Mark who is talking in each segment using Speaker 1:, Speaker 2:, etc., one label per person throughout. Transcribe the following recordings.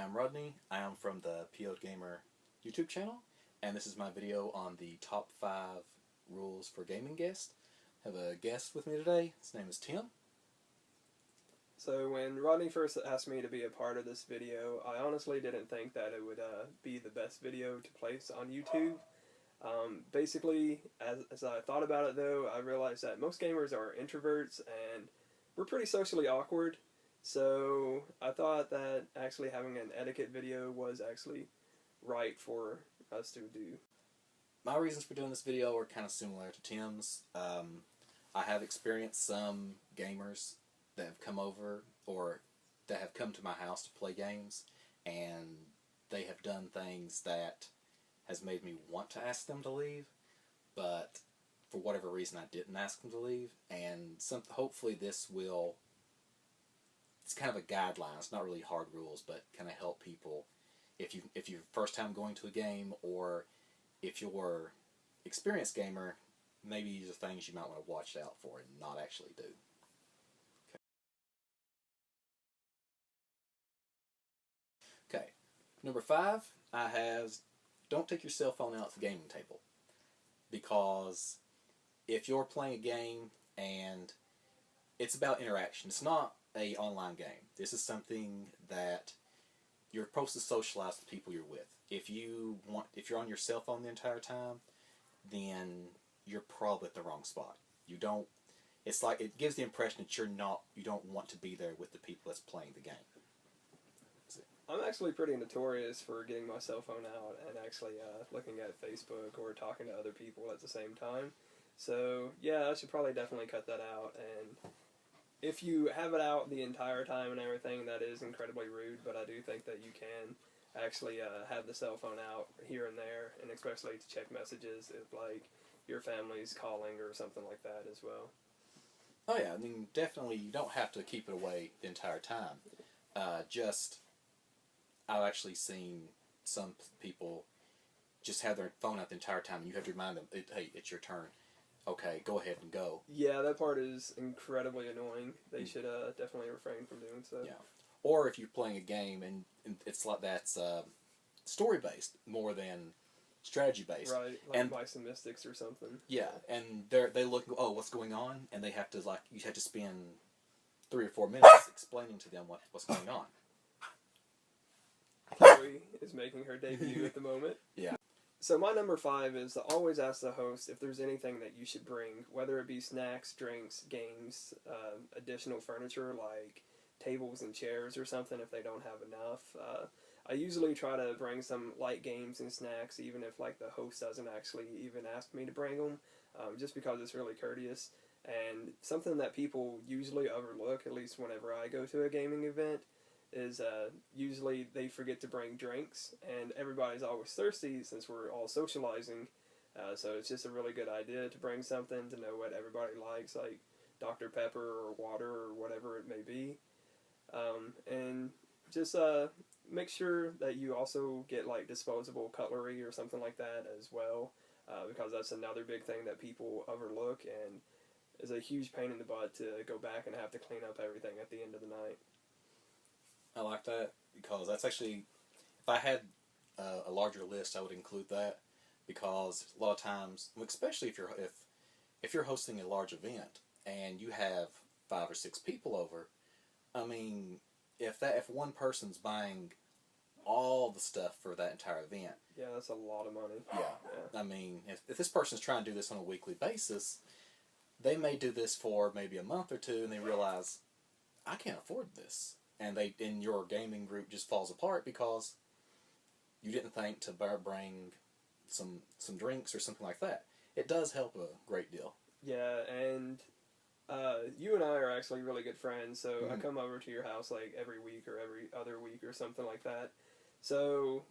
Speaker 1: I'm Rodney. I am from the pOedGamer YouTube channel, and this is my video on the top 5 rules for gaming guests. I have a guest with me today. His name is Tim.
Speaker 2: So when Rodney first asked me to be a part of this video, I honestly didn't think that it would be the best video to place on YouTube. Basically, as I thought about it though, I realized that most gamers are introverts and we're pretty socially awkward. So I thought that actually having an etiquette video was actually right for us to do.
Speaker 1: My reasons for doing this video are kind of similar to Tim's. I have experienced some gamers that have come over or that have come to my house to play games, and they have done things that has made me want to ask them to leave, but for whatever reason I didn't ask them to leave, and hopefully this will, it's kind of a guideline. It's not really hard rules, but kind of help people if you're first time going to a game, or if you're experienced gamer, maybe these are things you might want to watch out for and not actually do. Okay, number 5, I have, don't take your cell phone out at the gaming table, because if you're playing a game and it's about interaction, it's not an online game. This is something that you're supposed to socialize with people you're with. If you're on your cell phone the entire time, then you're probably at the wrong spot. It's like, it gives the impression that you don't want to be there with the people that's playing the game.
Speaker 2: I'm actually pretty notorious for getting my cell phone out and actually looking at Facebook or talking to other people at the same time. So yeah, I should probably definitely cut that out. And if you have it out the entire time and everything, that is incredibly rude, but I do think that you can actually have the cell phone out here and there, and especially to check messages if like your family's calling or something like that as well.
Speaker 1: Oh yeah, I mean, definitely you don't have to keep it away the entire time. I've actually seen some people just have their phone out the entire time, and you have to remind them, hey, it's your turn. Okay, go ahead and go.
Speaker 2: Yeah, that part is incredibly annoying. They should definitely refrain from doing so.
Speaker 1: Yeah. Or if you're playing a game and it's like that's story-based more than strategy-based.
Speaker 2: Right, like Mice and Mystics or something.
Speaker 1: Yeah, and they look, oh, what's going on? And they have to, you have to spend 3 or 4 minutes explaining to them what's going on.
Speaker 2: Chloe is making her debut at the moment.
Speaker 1: Yeah.
Speaker 2: So my number 5 is to always ask the host if there's anything that you should bring, whether it be snacks, drinks, games, additional furniture like tables and chairs or something if they don't have enough. I usually try to bring some light games and snacks, even if like the host doesn't actually even ask me to bring them, just because it's really courteous. And something that people usually overlook, at least whenever I go to a gaming event, is usually they forget to bring drinks, and everybody's always thirsty since we're all socializing, so it's just a really good idea to bring something to know what everybody likes, like Dr. Pepper or water or whatever it may be, and just make sure that you also get like disposable cutlery or something like that as well, because that's another big thing that people overlook and is a huge pain in the butt to go back and have to clean up everything at the end of the night.
Speaker 1: I like that, because that's actually, if I had a larger list, I would include that, because a lot of times, especially if you're hosting a large event and you have 5 or 6 people over, I mean, if one person's buying all the stuff for that entire event,
Speaker 2: yeah, that's a lot of money.
Speaker 1: Yeah. I mean, if this person's trying to do this on a weekly basis, they may do this for maybe a month or 2, and they realize, I can't afford this. And your gaming group just falls apart because you didn't think to bring some drinks or something like that. It does help a great deal.
Speaker 2: Yeah, and you and I are actually really good friends, so I come over to your house like every week or every other week or something like that. So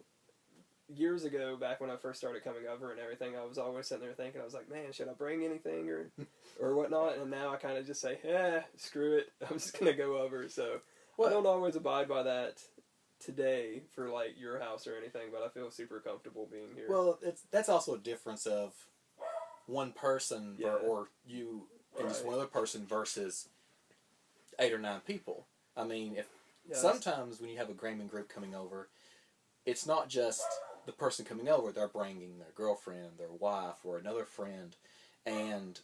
Speaker 2: years ago, back when I first started coming over and everything, I was always sitting there thinking, I was like, man, should I bring anything or whatnot? And now I kind of just say, screw it, I'm just going to go over, so... Well, I don't always abide by that today for like your house or anything, but I feel super comfortable being here.
Speaker 1: Well, that's also a difference of one person or you and just one other person versus 8 or 9 people. I mean, if
Speaker 2: Yes.
Speaker 1: Sometimes when you have a gaming group coming over, it's not just the person coming over, they're bringing their girlfriend, their wife, or another friend, and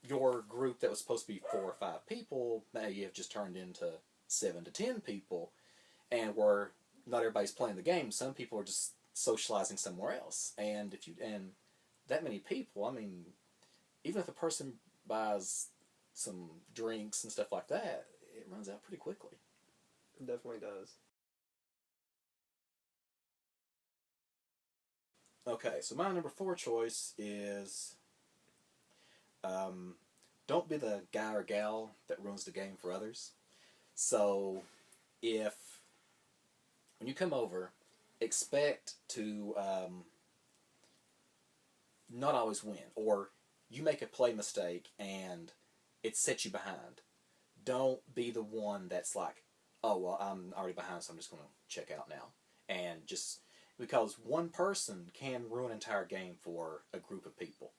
Speaker 1: your group that was supposed to be 4 or 5 people, now you have just turned into 7 to 10 people, and where not everybody's playing the game, some people are just socializing somewhere else, and that many people, I mean, even if a person buys some drinks and stuff like that, it runs out pretty quickly.
Speaker 2: It definitely does.
Speaker 1: Okay, so my number 4 choice is don't be the guy or gal that ruins the game for others. So when you come over, expect to not always win, or you make a play mistake and it sets you behind. Don't be the one that's like, oh, well, I'm already behind, so I'm just going to check out now. And just because one person can ruin an entire game for a group of people.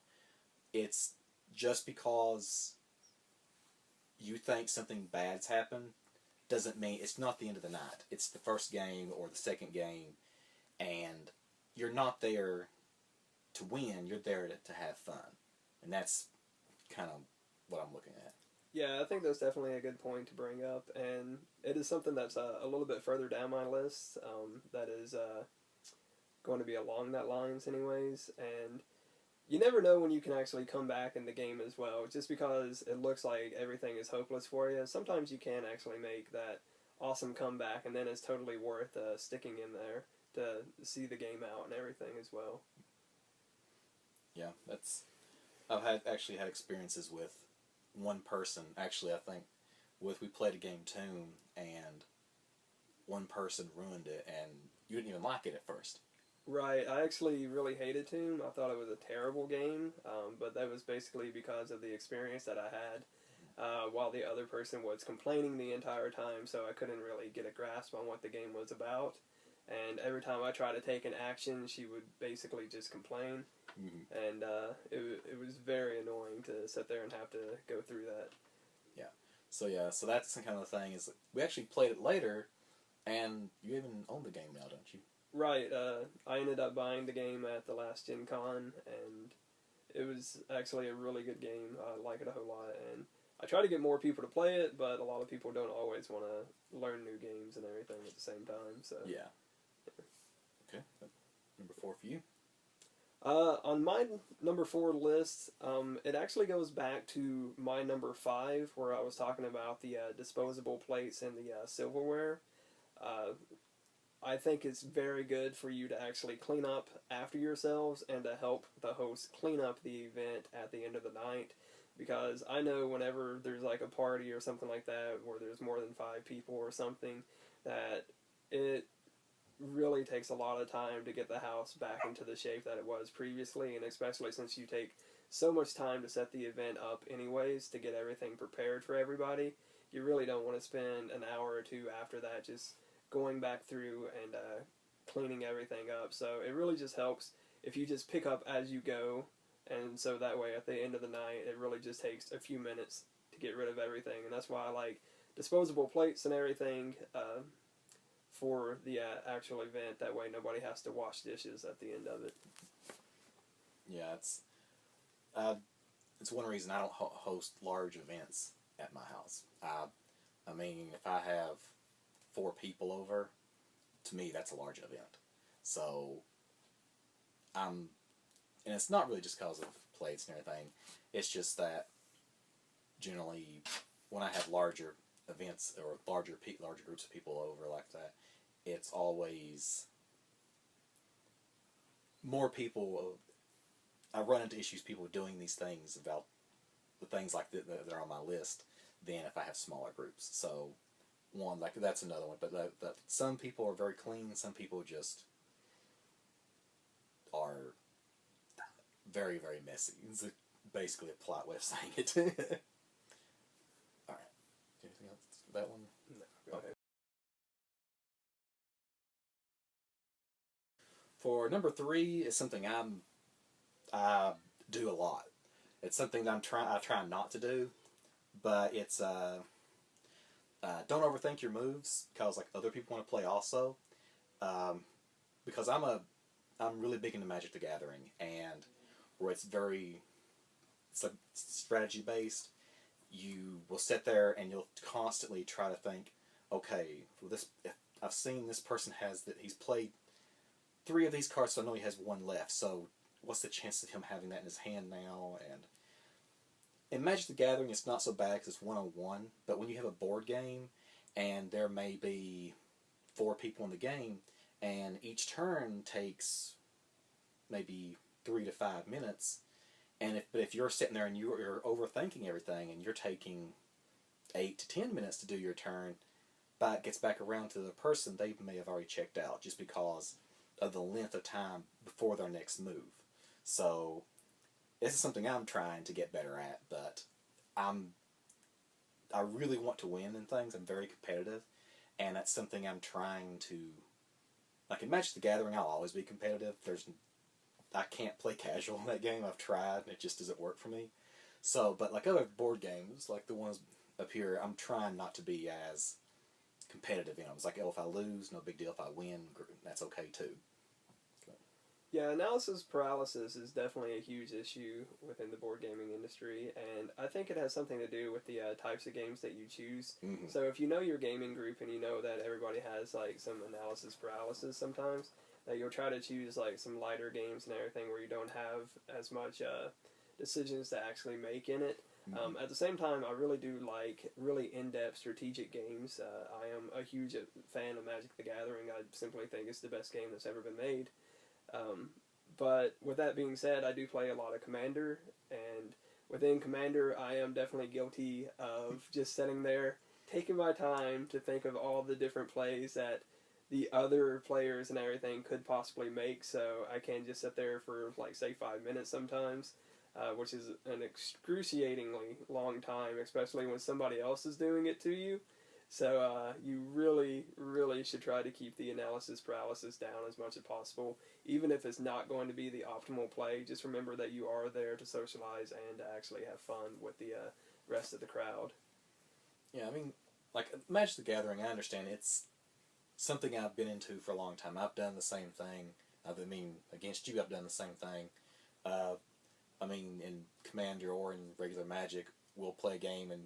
Speaker 1: It's just because you think something bad's happened doesn't mean it's not the end of the night. It's the first game or the second game, and you're not there to win. You're there to have fun, and that's kind of what I'm looking at.
Speaker 2: Yeah, I think that's definitely a good point to bring up, and it is something that's a little bit further down my list. That is going to be along that lines, anyways. And you never know when you can actually come back in the game as well. Just because it looks like everything is hopeless for you, sometimes you can actually make that awesome comeback, and then it's totally worth sticking in there to see the game out and everything as well.
Speaker 1: Yeah, I've actually had experiences with one person. Actually, I think we played a game Tomb, and one person ruined it, and you didn't even like it at first.
Speaker 2: Right, I actually really hated Tomb. I thought it was a terrible game, but that was basically because of the experience that I had, while the other person was complaining the entire time, so I couldn't really get a grasp on what the game was about. And every time I tried to take an action, she would basically just complain.
Speaker 1: Mm-hmm.
Speaker 2: And it was very annoying to sit there and have to go through that.
Speaker 1: Yeah, so that's the kind of thing is we actually played it later, and you even own the game now, don't you?
Speaker 2: Right, I ended up buying the game at the last Gen Con, and it was actually a really good game. I like it a whole lot, and I try to get more people to play it, but a lot of people don't always want to learn new games and everything at the same time. So
Speaker 1: yeah. Okay, number 4 for you.
Speaker 2: On my number 4 list, it actually goes back to my number 5, where I was talking about the disposable plates and the silverware. I think it's very good for you to actually clean up after yourselves and to help the host clean up the event at the end of the night. Because I know whenever there's like a party or something like that where there's more than 5 people or something, that it really takes a lot of time to get the house back into the shape that it was previously, and especially since you take so much time to set the event up anyways to get everything prepared for everybody, you really don't want to spend an hour or 2 after that just going back through and cleaning everything up. So it really just helps if you just pick up as you go, and so that way at the end of the night it really just takes a few minutes to get rid of everything. And that's why I like disposable plates and everything for the actual event. That way nobody has to wash dishes at the end of it.
Speaker 1: Yeah, it's one reason I don't host large events at my house. I mean, if I have 4 people over, to me that's a large event. So and it's not really just because of plates and everything. It's just that generally when I have larger events or larger groups of people over like that, it's always more people. I run into issues people doing these things about the things like that are on my list than if I have smaller groups. So one, like that's another one. But that some people are very clean. Some people just are very, very messy. It's basically a polite way of saying it. All right. Anything else? That one?
Speaker 2: No, go ahead.
Speaker 1: For number 3 is something I do a lot. It's something that I try not to do, but it's don't overthink your moves because like other people want to play also. Because I'm really big into Magic the Gathering, and where it's like strategy based. You will sit there and you'll constantly try to think, okay, well, I've seen this person he's played 3 of these cards, so I know he has 1 left. So what's the chance of him having that in his hand now? And in Magic the Gathering, it's not so bad because it's 1-on-1. But when you have a board game and there may be 4 people in the game, and each turn takes maybe 3 to 5 minutes, and if you're sitting there and you're overthinking everything and you're taking 8 to 10 minutes to do your turn, but it gets back around to the person, they may have already checked out just because of the length of time before their next move. So this is something I'm trying to get better at, but I really want to win in things. I'm very competitive, and that's something I'm trying to, like in Magic the Gathering, I'll always be competitive. I can't play casual in that game. I've tried, and it just doesn't work for me. So, but like other board games, like the ones up here, I'm trying not to be as competitive. It's like, oh, if I lose, no big deal. If I win, that's okay too.
Speaker 2: Yeah, analysis paralysis is definitely a huge issue within the board gaming industry, and I think it has something to do with the types of games that you choose.
Speaker 1: Mm-hmm.
Speaker 2: So if you know your gaming group and you know that everybody has like some analysis paralysis sometimes, that you'll try to choose like some lighter games and everything where you don't have as much decisions to actually make in it.
Speaker 1: Mm-hmm.
Speaker 2: At the same time, I really do like really in-depth strategic games. I am a huge fan of Magic the Gathering. I simply think it's the best game that's ever been made. But with that being said, I do play a lot of Commander, and within Commander, I am definitely guilty of just sitting there, taking my time to think of all the different plays that the other players and everything could possibly make, so I can just sit there for, like, say, 5 minutes sometimes, which is an excruciatingly long time, especially when somebody else is doing it to you. So you really, really should try to keep the analysis paralysis down as much as possible. Even if it's not going to be the optimal play, just remember that you are there to socialize and to actually have fun with the rest of the crowd.
Speaker 1: Yeah, I mean, like Magic the Gathering, I understand it's something I've been into for a long time. I've done the same thing. Against you, I've done the same thing. In Commander or in regular Magic, we'll play a game and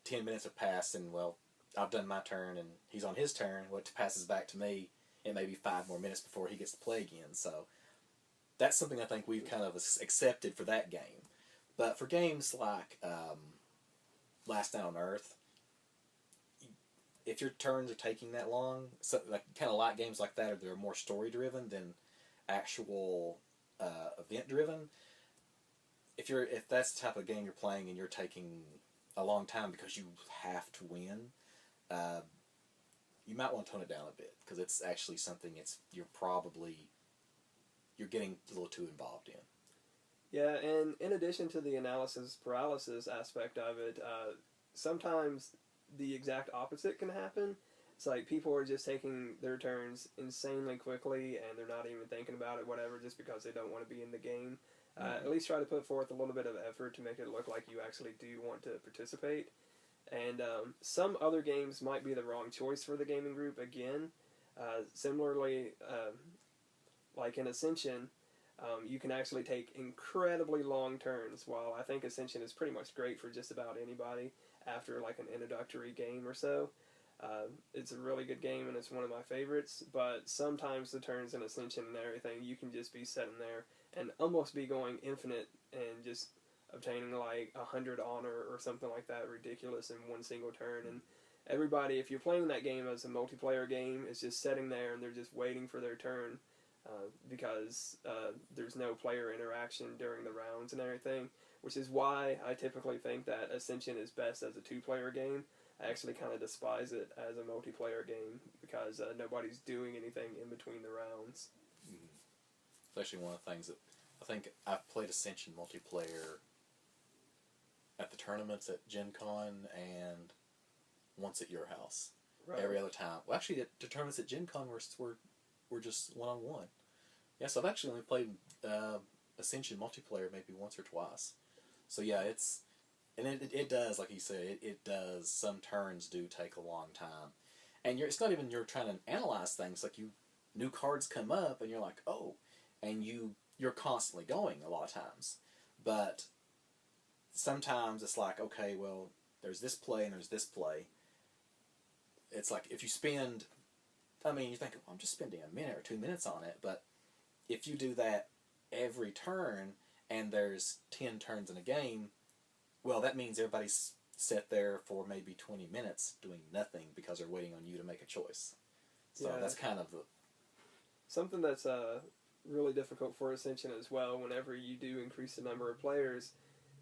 Speaker 1: 10 minutes have passed and, well, I've done my turn and he's on his turn. What passes back to me, it may be 5 more minutes before he gets to play again. So that's something I think we've kind of accepted for that game. But for games like Last Night on Earth, if your turns are taking that long, so like kind of light games like that, or they're more story driven than actual event driven. If that's the type of game you're playing and you're taking a long time because you have to win, you might want to tone it down a bit because it's actually something you're getting a little too involved in.
Speaker 2: Yeah, and in addition to the analysis paralysis aspect of it, sometimes the exact opposite can happen. It's like people are just taking their turns insanely quickly and they're not even thinking about it, whatever, just because they don't want to be in the game. At least try to put forth a little bit of effort to make it look like you actually do want to participate. And some other games might be the wrong choice for the gaming group again. Similarly, like in Ascension, you can actually take incredibly long turns, while I think Ascension is pretty much great for just about anybody after like an introductory game or so. It's a really good game and it's one of my favorites, but sometimes the turns in Ascension and everything, you can just be sitting there and almost be going infinite and just obtaining like 100 honor or something like that ridiculous in one single turn. And everybody, if you're playing that game as a multiplayer game, is just sitting there and they're just waiting for their turn because there's no player interaction during the rounds and everything, which is why I typically think that Ascension is best as a 2-player game. I actually kind of despise it as a multiplayer game because nobody's doing anything in between the rounds.
Speaker 1: Mm-hmm. It's actually one of the things that I think I've played Ascension multiplayer at the tournaments at Gen Con and once at your house. Right. Every other time. Well, actually, the tournaments at Gen Con were just one-on-one. Yeah, so I've actually only played Ascension multiplayer maybe once or twice. So yeah, And it does, like you said, it does. Some turns do take a long time. And it's not even you're trying to analyze things. Like new cards come up, and you're like, oh, and you're constantly going a lot of times. But sometimes it's like, okay, well, there's this play and there's this play. It's like if you spend, I mean, you think, well, I'm just spending a minute or 2 minutes on it, but if you do that every turn and there's 10 turns in a game, well, that means everybody's sat there for maybe 20 minutes doing nothing because they're waiting on you to make a choice. So that's kind of
Speaker 2: something that's really difficult for Ascension as well. Whenever you do increase the number of players,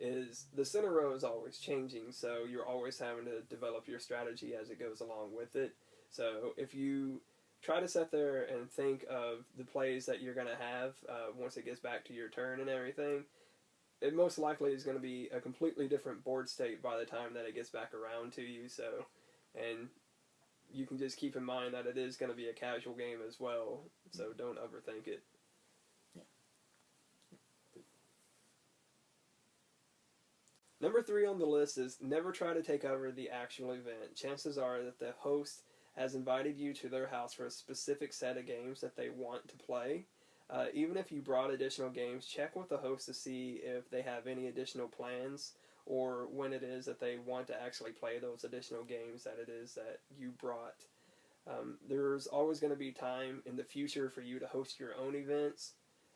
Speaker 2: is the center row is always changing, so you're always having to develop your strategy as it goes along with it. So if you try to sit there and think of the plays that you're going to have once it gets back to your turn and everything, it most likely is going to be a completely different board state by the time that it gets back around to you. So, and you can just keep in mind that it is going to be a casual game as well, so don't overthink it. Number 3 on the list is never try to take over the actual event. Chances are that the host has invited you to their house for a specific set of games that they want to play. Even if you brought additional games, check with the host to see if they have any additional plans or when it is that they want to actually play those additional games that it is that you brought. There's always going to be time in the future for you to host your own events,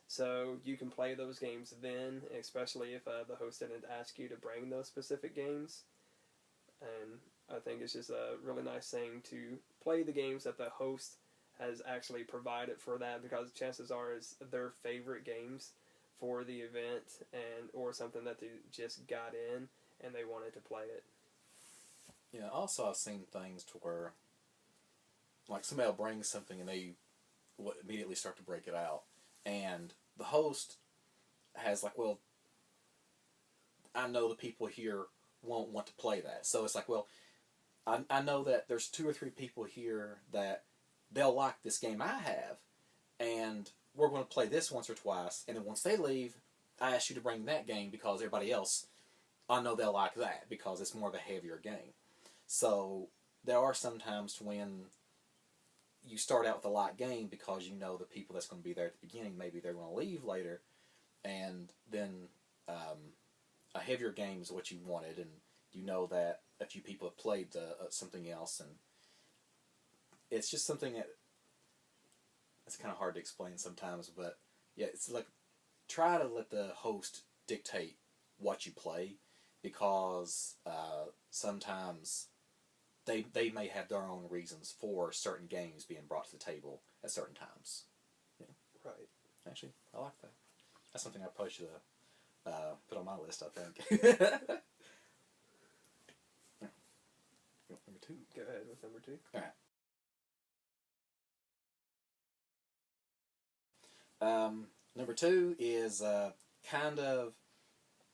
Speaker 2: so you can play those games then, especially if the host didn't ask you to bring those specific games. And I think it's just a really nice thing to play the games that the host has actually provided for that, because chances are it's their favorite games for the event, and or something that they just got in and they wanted to play it.
Speaker 1: Yeah, also I've seen things to where, like, somebody will bring something and they will immediately start to break it out. And the host has like, well, I know the people here won't want to play that. So it's like, well, I know that there's 2 or 3 people here that they'll like this game I have, and we're going to play this once or twice, and then once they leave, I ask you to bring that game because everybody else, I know they'll like that because it's more of a heavier game. So there are some times when you start out with a light game because you know the people that's going to be there at the beginning, maybe they're going to leave later, and then a heavier game is what you wanted, and you know that a few people have played something else, and it's just something that it's kind of hard to explain sometimes, but yeah, it's like try to let the host dictate what you play, because sometimes they may have their own reasons for certain games being brought to the table at certain times. Yeah.
Speaker 2: Right.
Speaker 1: Actually, I like that. That's something I probably should have put on my list, I think. Number 2.
Speaker 2: Go ahead with number 2.
Speaker 1: All right. Number 2 is kind of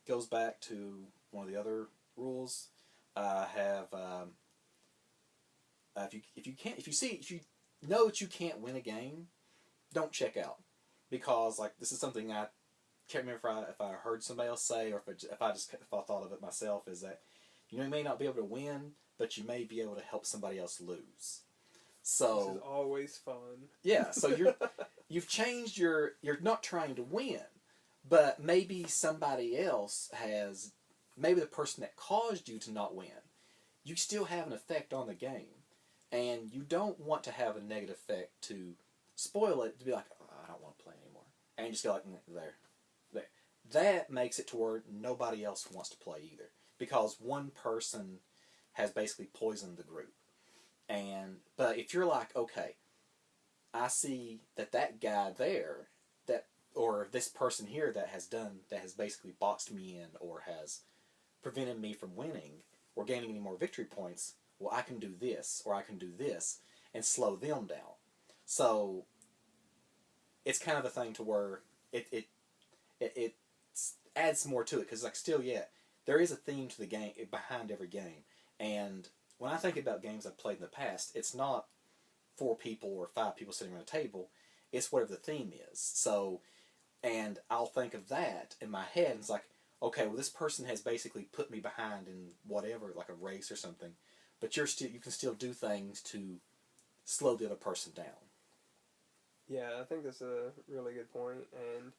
Speaker 1: goes back to one of the other rules. Have if you know that you can't win a game, don't check out, because like this is something I can't remember if I heard somebody else say, or if I thought of it myself, is that you may not be able to win, but you may be able to help somebody else lose. So
Speaker 2: this is always fun.
Speaker 1: Yeah, so you've changed you're not trying to win, but maybe somebody else has, maybe the person that caused you to not win, you still have an effect on the game, and you don't want to have a negative effect to spoil it, to be like, oh, I don't want to play anymore, and you just go like, there. That makes it to where nobody else wants to play either, because one person has basically poisoned the group. But if you're like, okay, I see that guy there, or this person here that has basically boxed me in, or has prevented me from winning or gaining any more victory points, well, I can do this, or I can do this, and slow them down. So it's kind of a thing to where it adds more to it, because like still, yeah, there is a theme to the game behind every game. And when I think about games I've played in the past, it's not 4 people or 5 people sitting around a table. It's whatever the theme is. So, and I'll think of that in my head, and it's like, okay, well, this person has basically put me behind in whatever, like a race or something, but you can still do things to slow the other person down.
Speaker 2: Yeah, I think that's a really good point, and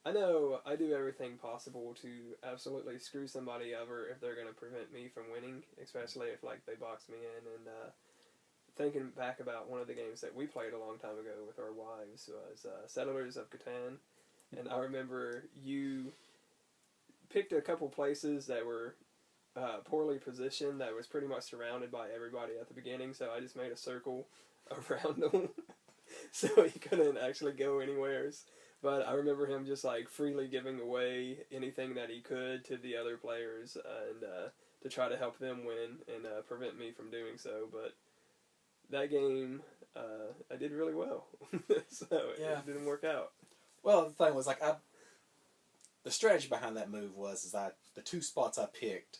Speaker 2: I know I do everything possible to absolutely screw somebody over if they're going to prevent me from winning, especially if like they box me in. And thinking back about one of the games that we played a long time ago with our wives was Settlers of Catan, and I remember you picked a couple places that were poorly positioned that was pretty much surrounded by everybody at the beginning, so I just made a circle around them so he couldn't actually go anywhere. But I remember him just like freely giving away anything that he could to the other players and to try to help them win and prevent me from doing so. But that game, I did really well, so it didn't work out.
Speaker 1: Well, the thing was like the strategy behind that move was that the two spots I picked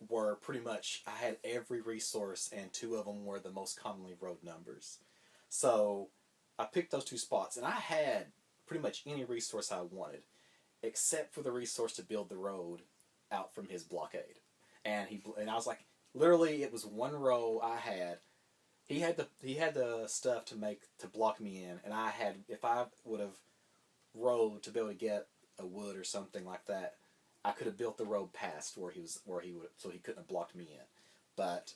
Speaker 1: were pretty much I had every resource, and two of them were the most commonly rolled numbers. So I picked those two spots, and I had pretty much any resource I wanted, except for the resource to build the road out from his blockade. And I was like, literally, it was one row I had. He had the stuff to block me in, and I had, if I would have rowed to be able to get a wood or something like that, I could have built the road past where he would, so he couldn't have blocked me in. But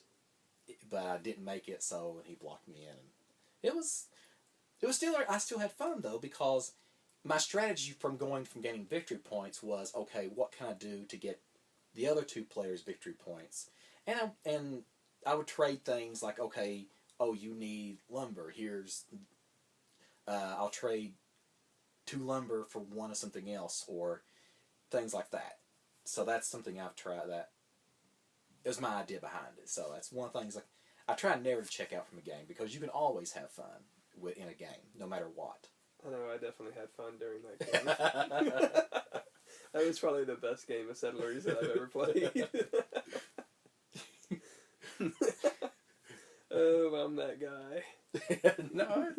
Speaker 1: I didn't make it, so he blocked me in. And it was still, I still had fun though, because my strategy from gaining victory points was, okay, what can I do to get the other two players victory points? And I would trade things like, okay, oh, you need lumber. Here's I'll trade 2 lumber for 1 of something else, or things like that. So that's something I've tried. That it was my idea behind it. So that's one of the things, like, I try never to check out from a game, because you can always have fun in a game, no matter what.
Speaker 2: I know, I definitely had fun during that game. That was probably the best game of Settlers that I've ever played. Oh, I'm that guy.
Speaker 1: No.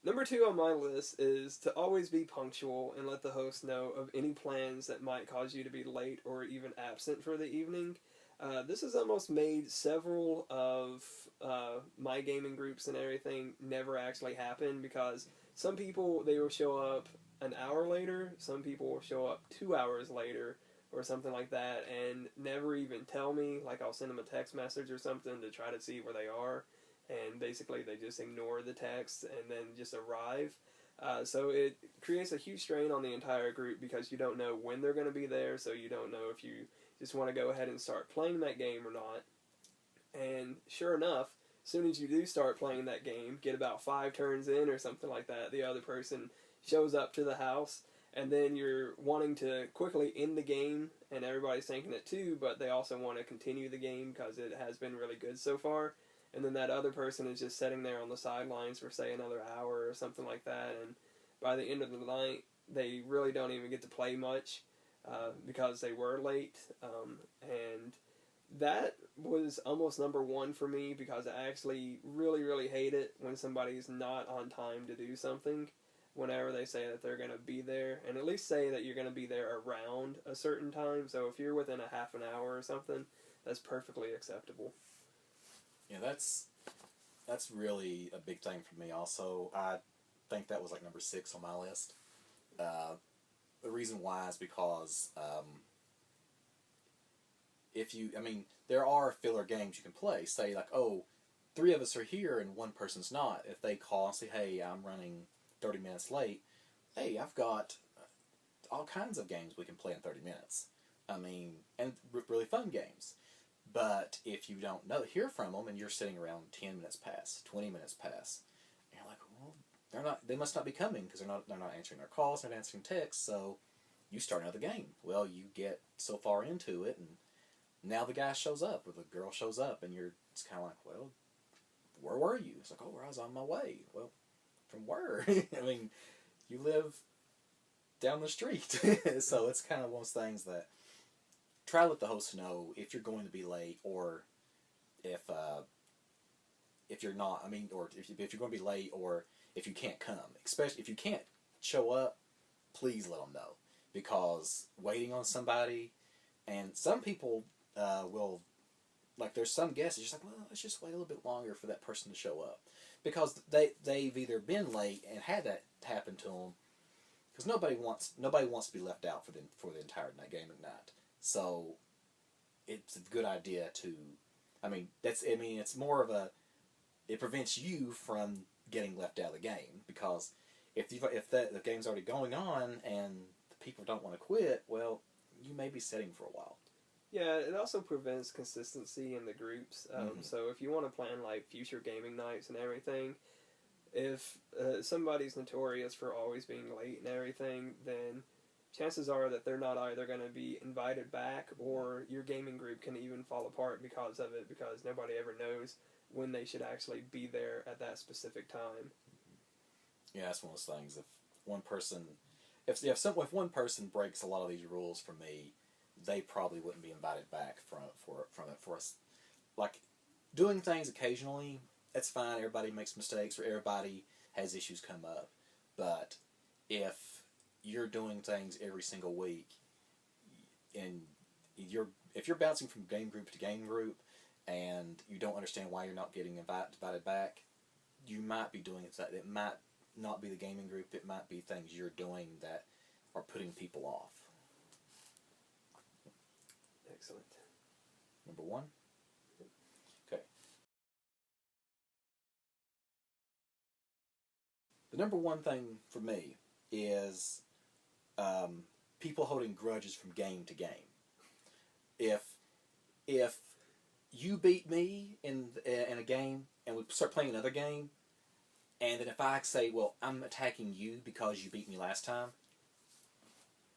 Speaker 2: Number 2 on my list is to always be punctual and let the host know of any plans that might cause you to be late or even absent for the evening. This has almost made several of my gaming groups and everything never actually happen, because some people, they will show up an hour later, some people will show up 2 hours later or something like that and never even tell me. Like, I'll send them a text message or something to try to see where they are, and basically they just ignore the text and then just arrive. So it creates a huge strain on the entire group, because you don't know when they're going to be there, so you don't know if you just want to go ahead and start playing that game or not. And sure enough, as soon as you do start playing that game, get about 5 turns in or something like that, the other person shows up to the house, and then you're wanting to quickly end the game, and everybody's thinking it too, but they also want to continue the game because it has been really good so far. And then that other person is just sitting there on the sidelines for, say, another hour or something like that, and by the end of the night, they really don't even get to play much because they were late. And that was almost number 1 for me, because I actually really, really hate it when somebody's not on time to do something whenever they say that they're going to be there, and at least say that you're going to be there around a certain time. So if you're within a half an hour or something, that's perfectly acceptable.
Speaker 1: Yeah, that's really a big thing for me also. I think that was like number 6 on my list. The reason why is because there are filler games you can play. Say like, oh, 3 of us are here and 1 person's not. If they call and say, hey, I'm running 30 minutes late, hey, I've got all kinds of games we can play in 30 minutes. And really fun games. But if you don't hear from them, and you're sitting around 10 minutes past, 20 minutes past, and you're like, well, they must not be coming, because they're not answering their calls, they're not answering texts, so you start another game. Well, you get so far into it, and now the guy shows up, or the girl shows up, and it's kind of like, well, where were you? It's like, oh, I was on my way. Well, from where? You live down the street. So it's kind of one of those things that try to let the host know if you're going to be late, or if you're not. Or if you're going to be late, or if you can't come. Especially if you can't show up, please let them know. Because waiting on somebody, and some people will, like there's some guests, it's just like, well, let's just wait a little bit longer for that person to show up. Because they've either been late and had that happen to them, because nobody wants to be left out for the entire gaming night. So it's a good idea to, it's more of a, it prevents you from getting left out of the game, because if the game's already going on and the people don't want to quit, well, you may be sitting for a while.
Speaker 2: Yeah, it also prevents consistency in the groups. So if you want to plan like future gaming nights and everything, if somebody's notorious for always being late and everything, then chances are that they're not either going to be invited back, or your gaming group can even fall apart because of it, because nobody ever knows when they should actually be there at that specific time.
Speaker 1: Yeah, that's one of those things. If one person breaks a lot of these rules for me, they probably wouldn't be invited back for us. Like, doing things occasionally, that's fine. Everybody makes mistakes, or everybody has issues come up. But if you're doing things every single week, and if you're bouncing from game group to game group, and you don't understand why you're not getting invited back, you might be doing it. It might not be the gaming group. It might be things you're doing that are putting people off.
Speaker 2: Excellent.
Speaker 1: Number 1? Okay. The number 1 thing for me is people holding grudges from game to game. If you beat me in a game, and we start playing another game, and then if I say, well, I'm attacking you because you beat me last time,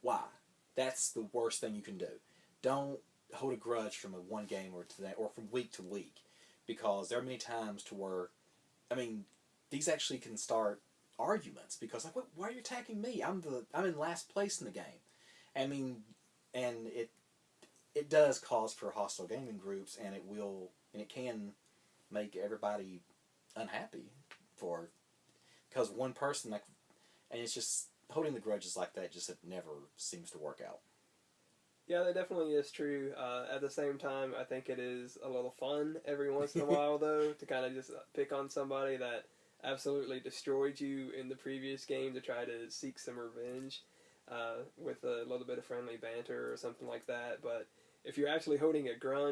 Speaker 1: why? That's the worst thing you can do. Don't hold a grudge from one game or from week to week, because there are many times to where, these actually can start arguments, because like, why are you attacking me? I'm in last place in the game. And it does cause for hostile gaming groups, and it can make everybody unhappy because one person, like, and it's just holding the grudges like that, it never seems to work out.
Speaker 2: Yeah, that definitely is true. At the same time, I think it is a little fun every once in a while, though, to kind of just pick on somebody that absolutely destroyed you in the previous game, to try to seek some revenge with a little bit of friendly banter or something like that. But if you're actually holding a grudge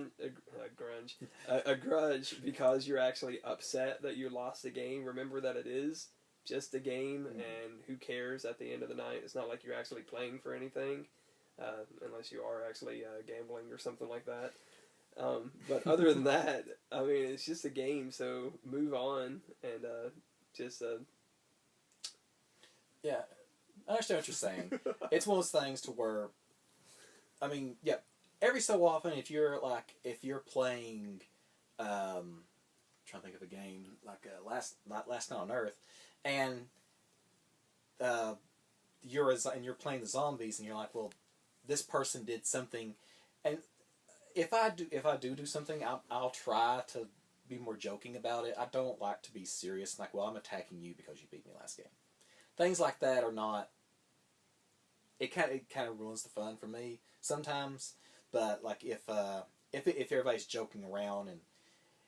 Speaker 2: because you're actually upset that you lost the game, remember that it is just a game, and who cares at the end of the night? It's not like you're actually playing for anything, unless you are actually gambling or something like that. But other than that, it's just a game, so move on and
Speaker 1: Yeah, I understand what you're saying. It's one of those things to where, every so often, if you're playing, trying to think of a game like Last Night on Earth, and you're playing the zombies, and you're like, well, this person did something, and if I do something, I'll try to be more joking about it. I don't like to be serious, like, well, I'm attacking you because you beat me last game. Things like that are not. It kind of ruins the fun for me sometimes. But like if everybody's joking around, and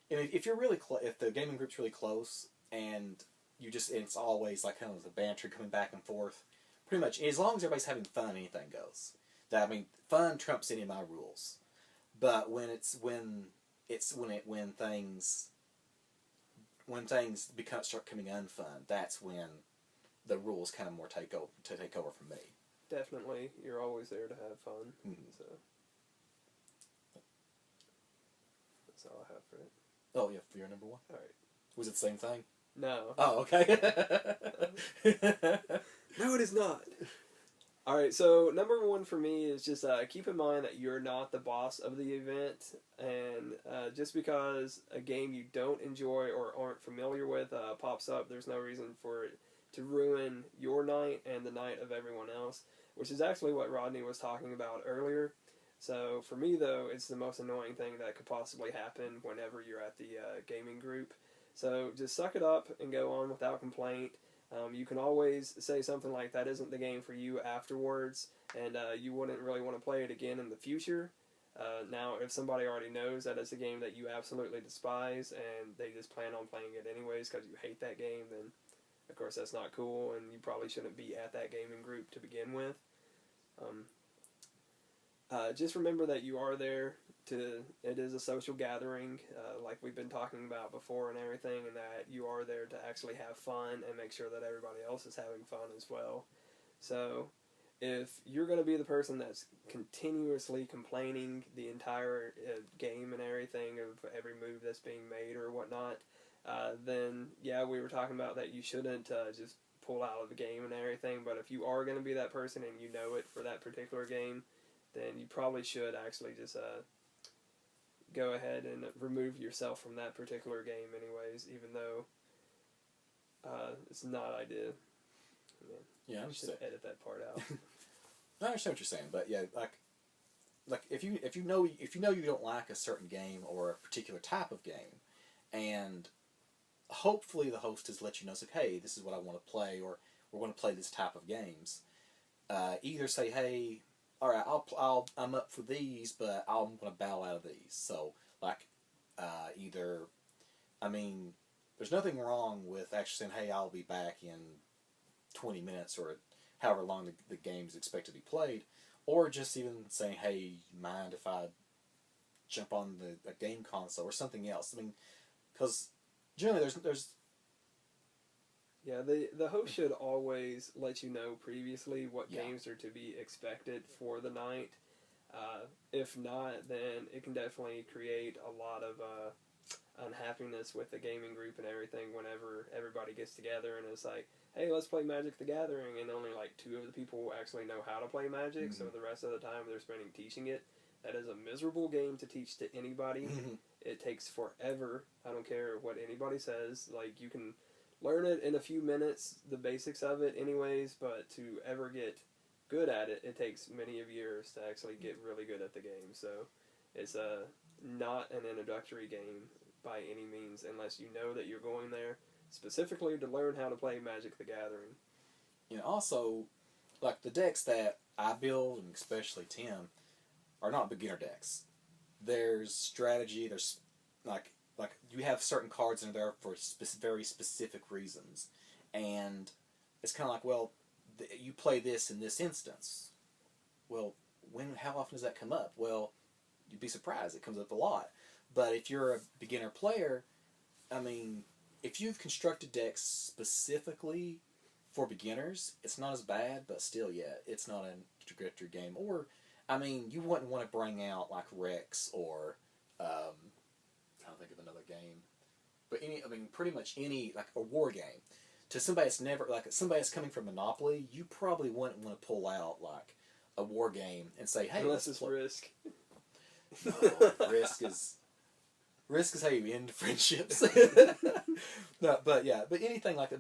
Speaker 1: if you're really if the gaming group's really close, and it's always like kind of the banter coming back and forth, pretty much as long as everybody's having fun, anything goes. Fun trumps any of my rules. But when things start coming unfun, that's when the rules kind of more take over from me.
Speaker 2: Definitely, you're always there to have fun.
Speaker 1: Mm-hmm.
Speaker 2: So that's all I have for it.
Speaker 1: Oh yeah, for your number 1.
Speaker 2: All right.
Speaker 1: Was it the same thing?
Speaker 2: No.
Speaker 1: Oh, okay.
Speaker 2: No, it is not. All right, so number 1 for me is just keep in mind that you're not the boss of the event, and just because a game you don't enjoy or aren't familiar with pops up, there's no reason for it to ruin your night and the night of everyone else, which is actually what Rodney was talking about earlier. So for me, though, it's the most annoying thing that could possibly happen whenever you're at the gaming group. So just suck it up and go on without complaint. You can always say something like that isn't the game for you afterwards, and you wouldn't really want to play it again in the future. Now, if somebody already knows that it's a game that you absolutely despise and they just plan on playing it anyways because you hate that game, then of course that's not cool, and you probably shouldn't be at that gaming group to begin with. Just remember that you are there it is a social gathering, like we've been talking about before and everything, and that you are there to actually have fun and make sure that everybody else is having fun as well. So, if you're going to be the person that's continuously complaining the entire game and everything of every move that's being made or whatnot, then yeah, we were talking about that you shouldn't just pull out of the game and everything, but if you are going to be that person and you know it for that particular game, then you probably should actually just go ahead and remove yourself from that particular game anyways, even though it's not ideal.
Speaker 1: Yeah, I understand.
Speaker 2: Should edit that part out.
Speaker 1: I understand what you're saying, but yeah, like if you know you don't like a certain game or a particular type of game, and hopefully the host has let you know, it's like, hey, this is what I want to play, or we're going to play this type of games. Either say, hey, all right, I'm up for these, but I'm going to bow out of these. So, like, either, I mean, there's nothing wrong with actually saying, hey, I'll be back in 20 minutes or however long the game is expected to be played, or just even saying, hey, mind if I jump on the game console or something else. I mean, because generally there's
Speaker 2: yeah, the host should always let you know previously what games are to be expected for the night. If not, then it can definitely create a lot of unhappiness with the gaming group and everything whenever everybody gets together and it's like, hey, let's play Magic the Gathering, and only like 2 of the people actually know how to play Magic, so the rest of the time they're spending teaching it. That is a miserable game to teach to anybody. It takes forever. I don't care what anybody says. Like, you can learn it in a few minutes, the basics of it anyways, but to ever get good at it, it takes many of years to actually get really good at the game. So it's not an introductory game by any means unless you know that you're going there specifically to learn how to play Magic the Gathering.
Speaker 1: You know, also, like the decks that I build, and especially Tim, are not beginner decks. There's strategy, there's like you have certain cards in there for very specific reasons, and it's kind of like, well, you play this in this instance. Well, how often does that come up? Well, you'd be surprised, it comes up a lot. But if you're a beginner player, I mean, if you've constructed decks specifically for beginners, it's not as bad, but still, yeah, it's not an introductory game. Or, I mean, you wouldn't want to bring out like Rex or I don't think of another game, but pretty much any, like a war game. To somebody that's never, like somebody that's coming from Monopoly, you probably wouldn't want to pull out like a war game and say, hey,
Speaker 2: unless it's Risk.
Speaker 1: No, Risk is how you end friendships. No, but anything like,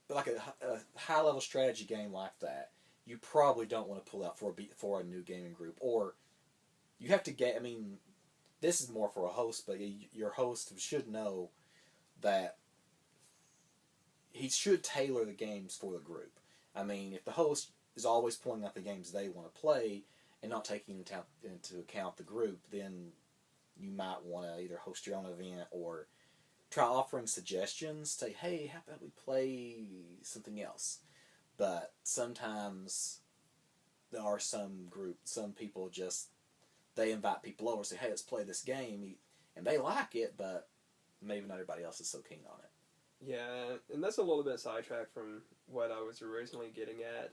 Speaker 1: like a high level strategy game like that, you probably don't want to pull out for a new gaming group, or you have to get. I mean, this is more for a host, but your host should know that he should tailor the games for the group. I mean, if the host is always pointing out the games they want to play and not taking into account the group, then you might want to either host your own event or try offering suggestions. Say, hey, how about we play something else? But sometimes there are some people just, they invite people over and say, hey, let's play this game. And they like it, but maybe not everybody else is so keen on it.
Speaker 2: Yeah, and that's a little bit sidetracked from what I was originally getting at.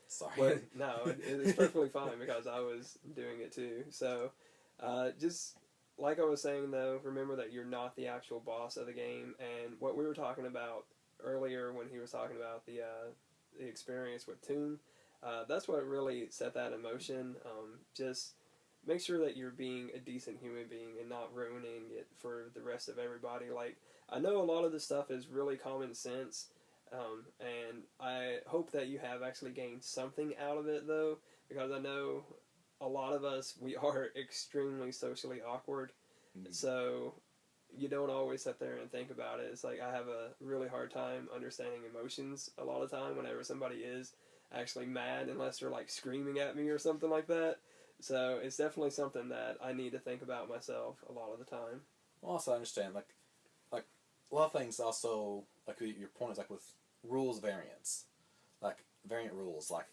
Speaker 1: Sorry.
Speaker 2: No, it's perfectly fine because I was doing it too. So, just like I was saying though, remember that you're not the actual boss of the game, and what we were talking about earlier when he was talking about the experience with Toon, that's what really set that in motion. Just make sure that you're being a decent human being and not ruining it for the rest of everybody. Like, I know a lot of this stuff is really common sense, and I hope that you have actually gained something out of it, though, because I know a lot of us, we are extremely socially awkward. So, you don't always sit there and think about it. It's like I have a really hard time understanding emotions a lot of time whenever somebody is actually mad, unless they're like screaming at me or something like that. So it's definitely something that I need to think about myself a lot of the time.
Speaker 1: Well, also I understand like a lot of things also like your point is like with rules variants, like variant rules. Like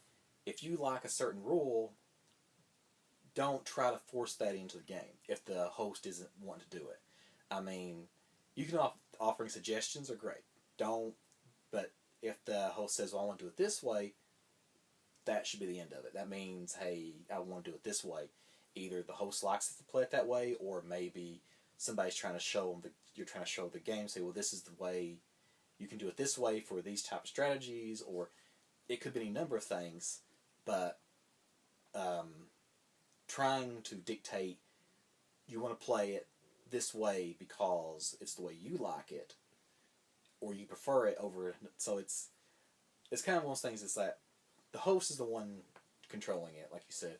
Speaker 1: if you like a certain rule, don't try to force that into the game if the host isn't wanting to do it. I mean, you can offering suggestions are great. Don't, but if the host says, well, I want to do it this way, that should be the end of it. That means, hey, I want to do it this way. Either the host likes it to play it that way, or maybe somebody's trying to show them you're trying to show the game, say, well, this is the way you can do it this way for these type of strategies, or it could be any number of things, but trying to dictate you want to play it this way because it's the way you like it, or you prefer it over. So it's kind of one of those things. It's that the host is the one controlling it, like you said,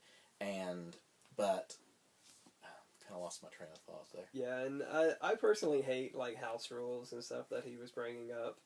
Speaker 1: but kind of lost my train of thought there.
Speaker 2: Yeah, and I personally hate like house rules and stuff that he was bringing up.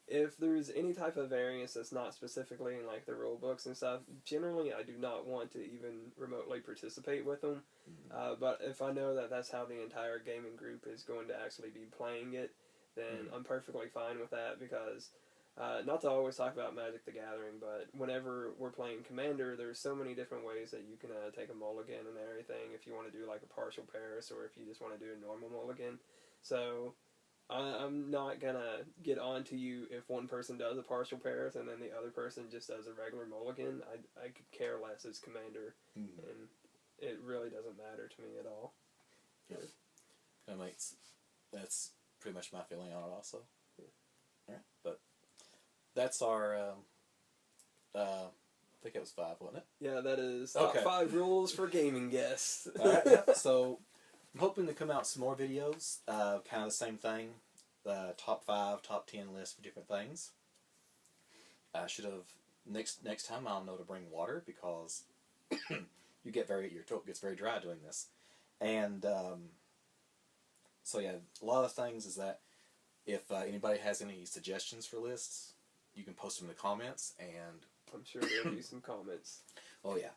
Speaker 2: If there's any type of variance that's not specifically in like the rule books and stuff, generally I do not want to even remotely participate with them. But if I know that that's how the entire gaming group is going to actually be playing it, then I'm perfectly fine with that, because not to always talk about Magic the Gathering, but whenever we're playing Commander, there's so many different ways that you can take a mulligan and everything if you want to do like a partial Paris, or if you just want to do a normal mulligan. So I'm not gonna get on to you if one person does a partial Paris and then the other person just does a regular mulligan. I could care less as Commander, and it really doesn't matter to me at all.
Speaker 1: Yeah. That's pretty much my feeling on it also. Yeah. Alright, but that's our, I think it was 5, wasn't it?
Speaker 2: Yeah, that is top 5 rules for gaming guests.
Speaker 1: Alright, yeah. So I'm hoping to come out some more videos, kind of the same thing, top 5, top 10 list for different things. I should have, next time I'll know to bring water, because your throat gets very dry doing this. And, so yeah, a lot of things is that if anybody has any suggestions for lists, you can post them in the comments, and
Speaker 2: I'm sure there'll be some comments.
Speaker 1: Oh yeah,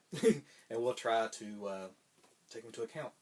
Speaker 1: and we'll try to take them into account.